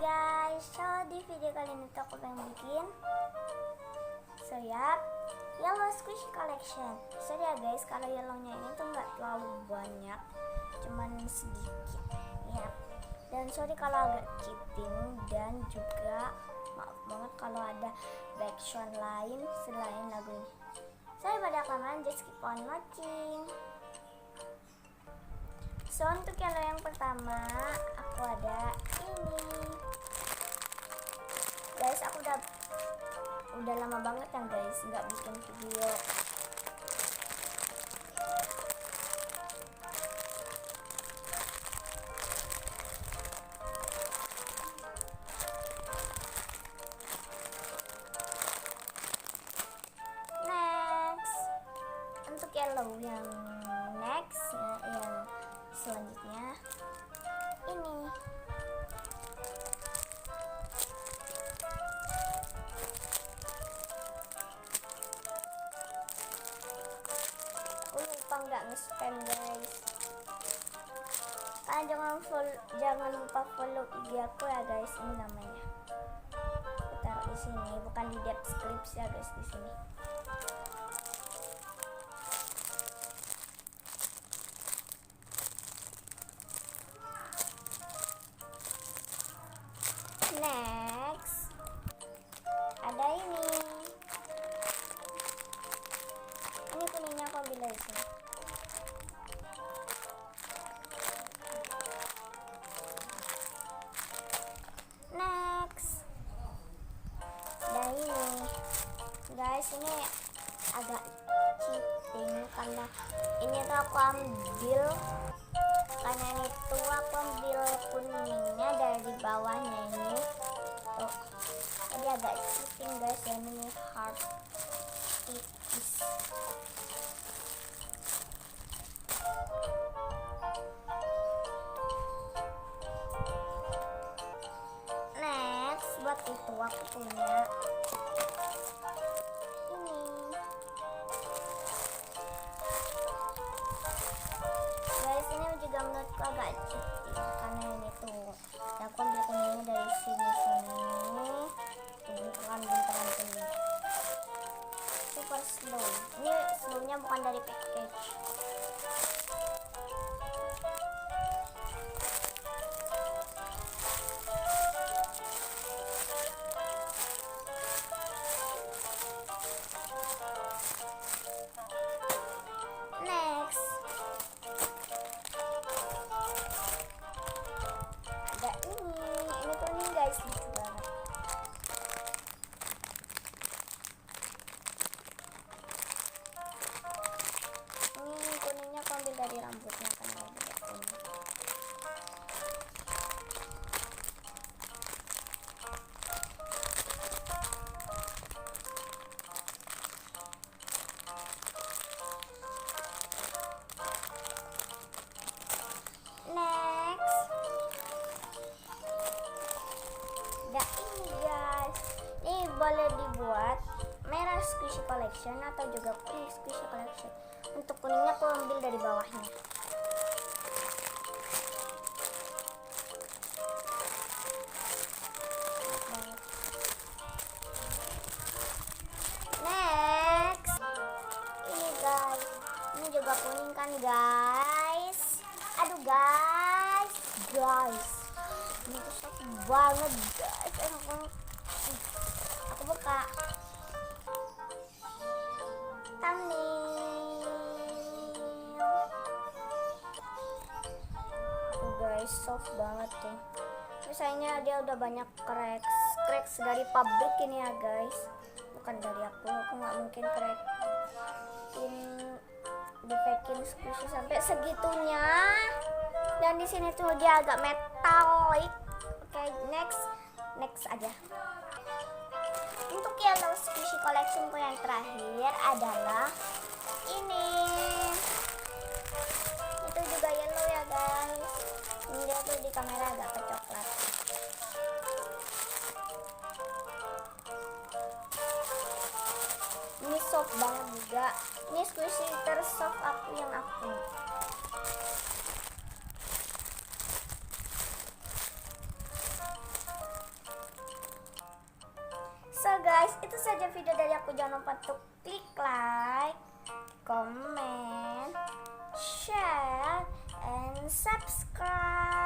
guys, so di video kali ini tuh aku pengen bikin yellow squishy collection. Sorry ya guys, kalau yellownya ini tuh nggak terlalu banyak, cuman sedikit ya. Dan sorry kalau agak cheating, dan juga maaf banget kalau ada background lain selain lagu ini. Sorry pada kalian, just keep on watching. So untuk yellow yang pertama aku ada ini guys. Aku udah lama banget kan guys nggak bikin video. Next, untuk yellow yang next ya, yang selanjutnya ini. Aku lupa nggak nge-spam guys. Kalian jangan lupa follow IG aku ya guys. Ini namanya. Aku taruh di sini, bukan di deskripsi ya guys, di sini. Next, ada ini. Ini kuningnya aku ambil dari sini. Next, ada ini. Guys, ini agak cheating karena ini tuh aku ambil, karena ini tuh aku ambil kuningnya dari bawahnya ini tuh, jadi agak cheating guys. Dan ini hard tipis. Next, buat itu aku punya ini. Guys, ini juga menurutku agak cheating karena ini tuh aku ambil kuningnya dari sini buntaran kuning. Super slow. Ini slownya bukan dari package. Next, ada ini kuning guys, lucu banget. Ini kuningnya aku ambil dari rambutnya karena rambutnya kuning. Next, ada ini guys. Ini boleh dibuat merah squishy collection atau juga kuning squishy collection. Untuk kuningnya aku ambil dari bawahnya. Next, ini guys. Ini juga kuning kan guys. Aduh guys, ini tuh sakit banget guys. Aku buka thumbnail. Tuh guys, soft banget tuh. Misalnya dia udah banyak cracks dari pabrik ini ya guys, bukan dari aku nggak mungkin dipakein squishy sampai segitunya. Dan di sini tuh dia agak metalik. Oke, next aja. Untuk yellow squishy collection yang terakhir adalah ini. Itu juga yellow ya guys. Ini dia tuh di kamera agak kecoklat. Ini soft banget juga. Ini squishy tersoft yang aku. itu saja video dari aku. Jangan lupa untuk klik like, comment, share, and subscribe.